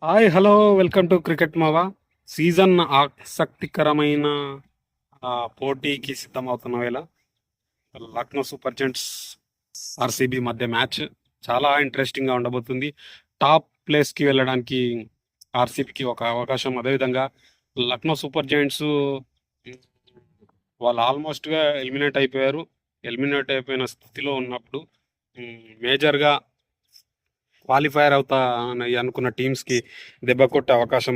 Hi hello welcome to cricket మావా. Season ఆసక్తికరమైన పోటీకి సిద్ధమవుతున్న వేళ లక్నో సూపర్ జెయింట్స్ ఆర్సీబీ మధ్య మ్యాచ్ చాలా ఇంట్రెస్టింగ్గా ఉండబోతుంది. టాప్ ప్లేస్కి వెళ్ళడానికి ఆర్సీబీకి ఒక అవకాశం. అదేవిధంగా లక్నో సూపర్ జెయింట్స్ వాళ్ళు ఆల్మోస్ట్గా ఎలిమినేట్ అయిపోయిన స్థితిలో ఉన్నప్పుడు మేజర్గా క్వాలిఫైర్ అవుతా అని అనుకున్న టీమ్స్కి దెబ్బ కొట్టే అవకాశం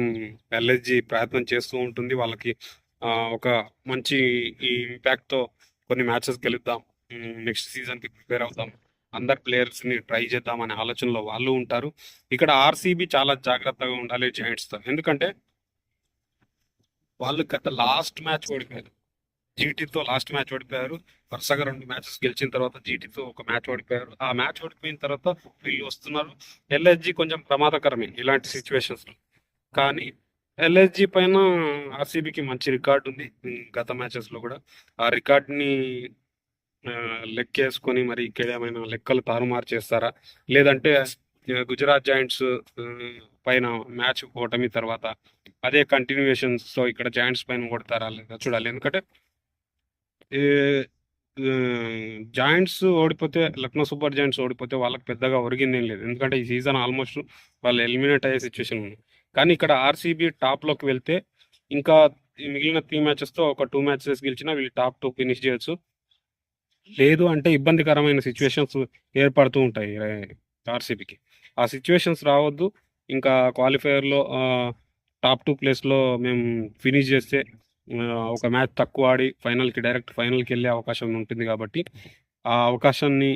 ఎల్ఎస్జి ప్రయత్నం చేస్తూ ఉంటుంది. వాళ్ళకి ఒక మంచి ఈ ఇంపాక్ట్తో కొన్ని మ్యాచెస్ గెలుద్దాం, నెక్స్ట్ సీజన్కి ప్రిపేర్ అవుతాం, అందరు ప్లేయర్స్ని ట్రై చేద్దాం అనే ఆలోచనలో వాళ్ళు ఉంటారు. ఇక్కడ ఆర్సీబీ చాలా జాగ్రత్తగా ఉండాలి జైంట్స్తో, ఎందుకంటే వాళ్ళు గత లాస్ట్ మ్యాచ్ ఓడిపోయారు, జీటీతో లాస్ట్ మ్యాచ్ ఓడిపోయారు. వరుసగా 2 మ్యాచెస్ గెలిచిన తర్వాత జీటీతో ఒక మ్యాచ్ ఓడిపోయారు. ఆ మ్యాచ్ ఓడిపోయిన తర్వాత వీళ్ళు వస్తున్నారు. ఎల్ఎస్జి కొంచెం ప్రమాదకరమే ఇలాంటి సిచ్యువేషన్స్లో, కానీ ఎల్ఎస్జి పైన ఆర్సీబీకి మంచి రికార్డు ఉంది గత మ్యాచెస్లో కూడా. ఆ రికార్డ్ని లెక్కేసుకొని మరి ఇక్కడ ఏమైనా లెక్కలు తారుమారు చేస్తారా, లేదంటే గుజరాత్ జాయింట్స్ పైన మ్యాచ్ ఓటమి తర్వాత అదే కంటిన్యూషన్స్తో ఇక్కడ జాయింట్స్ పైన కొడతారా లేదా చూడాలి. ఎందుకంటే జాయింట్స్ ఓడిపోతే, లక్నో సూపర్ జాయింట్స్ ఓడిపోతే వాళ్ళకి పెద్దగా ఒరిగిందేం లేదు, ఎందుకంటే ఈ సీజన్ ఆల్మోస్ట్ వాళ్ళు ఎలిమినేట్ అయ్యే సిచ్యువేషన్ ఉంది. కానీ ఇక్కడ ఆర్సీబీ టాప్లోకి వెళ్తే ఇంకా మిగిలిన 3 మ్యాచెస్తో ఒక 2 మ్యాచెస్ గెలిచినా వీళ్ళు టాప్ 2 ఫినిష్ చేయొచ్చు. లేదు అంటే ఇబ్బందికరమైన సిచ్యువేషన్స్ ఏర్పడుతూ ఉంటాయి ఆర్సీబీకి. ఆ సిచ్యువేషన్స్ రావద్దు. ఇంకా క్వాలిఫైయర్లో టాప్ 2 ప్లేస్లో మేము ఫినిష్ చేస్తే ఒక మ్యాచ్ తక్కువ ఆడి డైరెక్ట్ ఫైనల్కి వెళ్ళే అవకాశం ఉంటుంది. కాబట్టి ఆ అవకాశాన్ని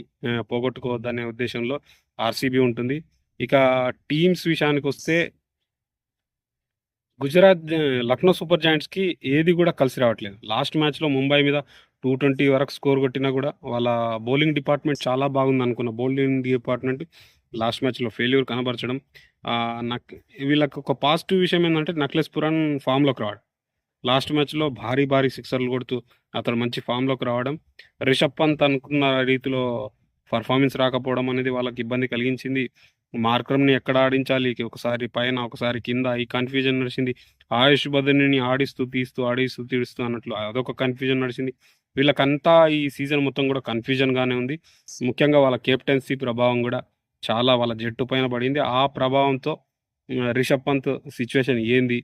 పోగొట్టుకోవద్దనే ఉద్దేశంలో ఆర్సీబీ ఉంటుంది. ఇక టీమ్స్ విషయానికి వస్తే లక్నో సూపర్ జాయింట్స్కి ఏది కూడా కలిసి రావట్లేదు. లాస్ట్ మ్యాచ్లో ముంబై మీద 220 వరకు స్కోర్ కొట్టినా కూడా వాళ్ళ బౌలింగ్ డిపార్ట్మెంట్ చాలా బాగుంది అనుకున్న బౌలింగ్ డిపార్ట్మెంట్ లాస్ట్ మ్యాచ్లో ఫెయిల్యూర్ కనబరచడం. వీళ్ళకి ఒక పాజిటివ్ విషయం ఏంటంటే నక్లెస్ పురాన్ ఫామ్లోకి రావడం, లాస్ట్ మ్యాచ్లో భారీ సిక్సర్లు కొడుతూ అతను మంచి ఫామ్లోకి రావడం. రిషబ్ పంత్ అనుకున్న రీతిలో పర్ఫార్మెన్స్ రాకపోవడం అనేది వాళ్ళకి ఇబ్బంది కలిగించింది. మార్క్రమ్ని ఎక్కడ ఆడించాలి, ఒకసారి పైన ఒకసారి కింద, ఈ కన్ఫ్యూజన్ నడిచింది. ఆయుష్ బదర్ని ఆడిస్తూ తీస్తూ అన్నట్లు అదొక కన్ఫ్యూజన్ నడిచింది. వీళ్ళకంతా ఈ సీజన్ మొత్తం కూడా కన్ఫ్యూజన్గానే ఉంది. ముఖ్యంగా వాళ్ళ కెప్టెన్సీ ప్రభావం కూడా చాలా వాళ్ళ జట్టు పైన పడింది. ఆ ప్రభావంతో రిషబ్ పంత్ సిచ్యువేషన్ ఏంది,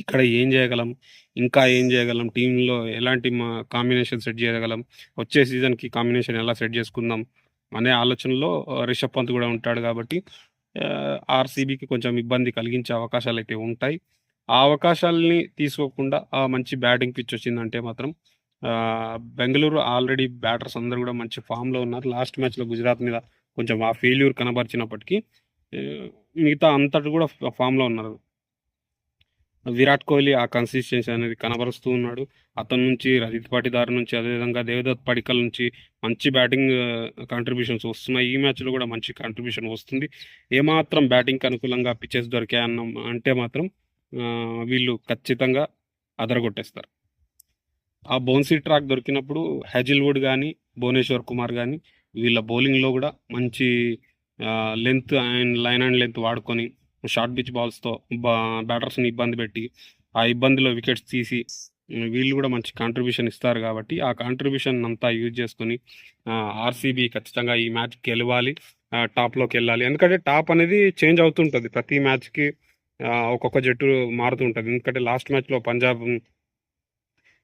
ఇక్కడ ఏం చేయగలం, ఇంకా ఏం చేయగలం, టీంలో ఎలాంటి కాంబినేషన్ సెట్ చేయగలం, వచ్చే సీజన్కి కాంబినేషన్ ఎలా సెట్ చేసుకుందాం అనే ఆలోచనలో రిషబ్ పంత్ కూడా ఉంటాడు. కాబట్టి ఆర్సీబీకి కొంచెం ఇబ్బంది కలిగించే అవకాశాలు అయితే ఉంటాయి. ఆ అవకాశాలని తీసుకోకుండా ఆ మంచి బ్యాటింగ్ పిచ్ వచ్చిందంటే మాత్రం బెంగళూరు ఆల్రెడీ బ్యాటర్స్ అందరూ కూడా మంచి ఫామ్లో ఉన్నారు. లాస్ట్ మ్యాచ్లో గుజరాత్ మీద కొంచెం ఆ ఫెయిల్యూర్ కనబరిచినప్పటికీ మిగతా అంతటి కూడా ఫామ్లో ఉన్నారు. విరాట్ కోహ్లీ ఆ కన్సిస్టెన్సీ అనేది కనబరుస్తూ ఉన్నాడు. అతని నుంచి, రజిత్ పాటిదార్ నుంచి, అదేవిధంగా దేవదత్ పడికల్ నుంచి మంచి బ్యాటింగ్ కంట్రిబ్యూషన్స్ వస్తున్నాయి. ఈ మ్యాచ్లో కూడా మంచి కంట్రిబ్యూషన్ వస్తుంది. ఏమాత్రం బ్యాటింగ్కి అనుకూలంగా పిచెస్ దొరికాయన్న అంటే మాత్రం వీళ్ళు ఖచ్చితంగా అదరగొట్టేస్తారు. ఆ బౌన్సీ ట్రాక్ దొరికినప్పుడు హ్యాజిల్వుడ్ కానీ, భువనేశ్వర్ కుమార్ కానీ వీళ్ళ బౌలింగ్లో కూడా మంచి length and line and length వాడుకొని షార్ట్ పిచ్ బాల్స్తో బ్యాటర్స్ని ఇబ్బంది పెట్టి ఆ ఇబ్బందిలో వికెట్స్ తీసి వీళ్ళు కూడా మంచి కాంట్రిబ్యూషన్ ఇస్తారు. కాబట్టి ఆ కాంట్రిబ్యూషన్ అంతా యూజ్ చేసుకొని ఆర్సీబీ ఖచ్చితంగా ఈ మ్యాచ్ గెలవాలి, టాప్లోకి వెళ్ళాలి. ఎందుకంటే టాప్ అనేది చేంజ్ అవుతుంటుంది, ప్రతి మ్యాచ్కి ఒక్కొక్క జట్టు మారుతూ ఉంటుంది. ఎందుకంటే లాస్ట్ మ్యాచ్లో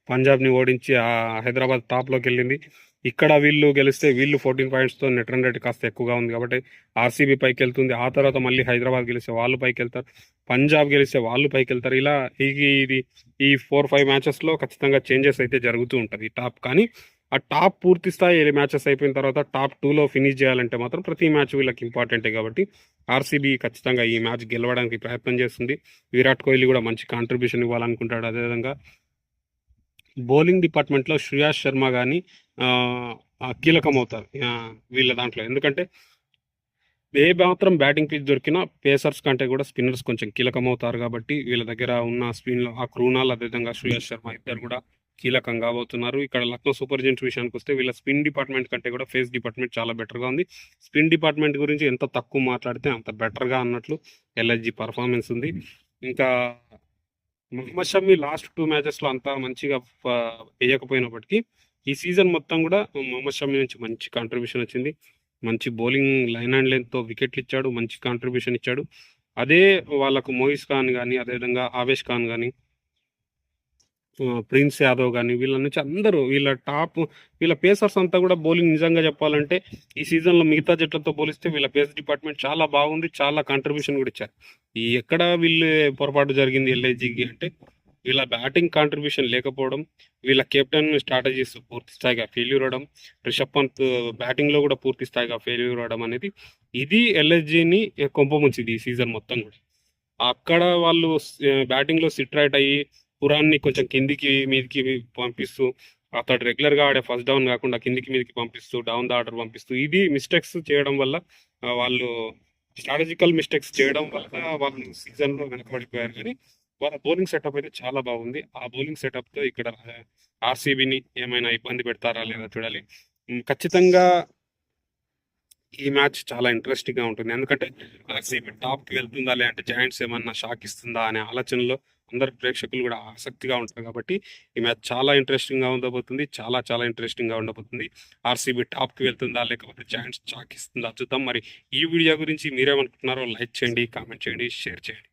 పంజాబ్ని ఓడించి హైదరాబాద్ టాప్లోకి వెళ్ళింది. ఇక్కడ వీళ్ళు గెలిస్తే వీళ్ళు 14 పాయింట్స్తో నెట్ రన్ రేట్ కాస్త ఎక్కువగా ఉంది కాబట్టి ఆర్సీబీ పైకి వెళ్తుంది. ఆ తర్వాత మళ్ళీ హైదరాబాద్ గెలిస్తే వాళ్ళు పైకి వెళ్తారు, పంజాబ్ గెలిస్తే వాళ్ళు పైకి వెళ్తారు. ఇలా ఈ 4-5 మ్యాచెస్లో ఖచ్చితంగా చేంజెస్ అయితే జరుగుతూ ఉంటుంది టాప్. కానీ ఆ టాప్ పూర్తి స్థాయి మ్యాచెస్ అయిపోయిన తర్వాత టాప్ 2లో ఫినిష్ చేయాలంటే మాత్రం ప్రతి మ్యాచ్ వీళ్ళకి ఇంపార్టెంటే. కాబట్టి ఆర్సీబీ ఖచ్చితంగా ఈ మ్యాచ్ గెలవడానికి ప్రయత్నం చేస్తుంది. విరాట్ కోహ్లీ కూడా మంచి కాంట్రిబ్యూషన్ ఇవ్వాలనుకుంటాడు. అదేవిధంగా బౌలింగ్ డిపార్ట్మెంట్లో శ్రేయాస్ శర్మ కానీ కీలకం అవుతారు వీళ్ళ దాంట్లో. ఎందుకంటే ఏ మాత్రం బ్యాటింగ్ పిచ్ దొరికినా పేసర్స్ కంటే కూడా స్పిన్నర్స్ కొంచెం కీలకం అవుతారు. కాబట్టి వీళ్ళ దగ్గర ఉన్న స్పిన్లో ఆ క్రూనాల్, అదేవిధంగా శ్రేయాస్ శర్మ ఇద్దరు కూడా కీలకం కాబోతున్నారు. ఇక్కడ లక్నో సూపర్ జెయింట్స్ విషయానికి వస్తే వీళ్ళ స్పిన్ డిపార్ట్మెంట్ కంటే కూడా ఫేస్ డిపార్ట్మెంట్ చాలా బెటర్గా ఉంది. స్పిన్ డిపార్ట్మెంట్ గురించి ఎంత తక్కువ మాట్లాడితే అంత బెటర్గా అన్నట్లు ఎల్ఎస్జి పర్ఫార్మెన్స్ ఉంది. ఇంకా మహమ్మద్ షమి లాస్ట్ 2 మ్యాచెస్లో అంతా మంచిగా వేయకపోయినప్పటికీ ఈ సీజన్ మొత్తం కూడా మహమ్మద్ షమి నుంచి మంచి కాంట్రిబ్యూషన్ వచ్చింది. మంచి బౌలింగ్ లైన్ అండ్ లెంత్తో వికెట్లు ఇచ్చాడు, మంచి కాంట్రిబ్యూషన్ ఇచ్చాడు. అదే వాళ్ళకు మోయిస్ ఖాన్ కానీ, అదేవిధంగా ఆవేష్ ఖాన్ కానీ, ప్రిన్స్ యాదవ్ కానీ, వీళ్ళ నుంచి అందరూ వీళ్ళ పేసర్స్ అంతా కూడా బౌలింగ్ నిజంగా చెప్పాలంటే ఈ సీజన్లో మిగతా జట్లతో పోలిస్తే వీళ్ళ పేస్ డిపార్ట్మెంట్ చాలా బాగుంది, చాలా కాంట్రిబ్యూషన్ కూడా ఇచ్చారు. ఎక్కడ వీళ్ళు పొరపాటు జరిగింది ఎల్ఐజికి అంటే వీళ్ళ బ్యాటింగ్ కాంట్రిబ్యూషన్ లేకపోవడం, వీళ్ళ కెప్టెన్ స్ట్రాటజీస్ పూర్తి స్థాయిగా ఫెయిల్యూర్ అవడం, రిషబ్ పంత్ బ్యాటింగ్లో కూడా పూర్తి స్థాయిగా ఫెయిల్యూర్ అవడం అనేది ఇది ఎల్ఎస్జిని కొంపముంచింది ఈ సీజన్ మొత్తం కూడా. అక్కడ వాళ్ళు బ్యాటింగ్లో సిట్ రైట్ అయ్యి పురాన్ని కొంచెం కిందికి మీదికి పంపిస్తూ, అతడు రెగ్యులర్గా ఆడే ఫస్ట్ డౌన్ కాకుండా కిందికి మీదికి పంపిస్తూ, డౌన్ ద ఆర్డర్ పంపిస్తూ, ఇది మిస్టేక్స్ చేయడం వల్ల వాళ్ళు స్ట్రాటజికల్ మిస్టేక్స్ చేయడం వల్ల వాళ్ళు సీజన్లో వెనకబడిపోయారు. కానీ వాళ్ళ బౌలింగ్ సెటప్ అయితే చాలా బాగుంది. ఆ బౌలింగ్ సెటప్తో ఇక్కడ ఆర్సీబీని ఏమైనా ఇబ్బంది పెడతారా లేదా చూడాలి. ఖచ్చితంగా ఈ మ్యాచ్ చాలా ఇంట్రెస్టింగ్గా ఉంటుంది. ఎందుకంటే ఆర్సీబీ టాప్కి వెళ్తుందా లేదంటే జాయింట్స్ ఏమన్నా షాక్ ఇస్తుందా అనే ఆలోచనలో అందరు ప్రేక్షకులు కూడా ఆసక్తిగా ఉంటారు. కాబట్టి ఈ మ్యాచ్ చాలా ఇంట్రెస్టింగ్గా ఉండబోతుంది. చాలా చాలా ఇంట్రెస్టింగ్గా ఉండబోతుంది. ఆర్సీబీ టాప్కి వెళ్తుందా లేకపోతే జాయింట్స్ షాక్ ఇస్తుందా చూద్దాం. మరి ఈ వీడియో గురించి మీరేమనుకుంటున్నారో లైక్ చేయండి, కామెంట్ చేయండి, షేర్ చేయండి.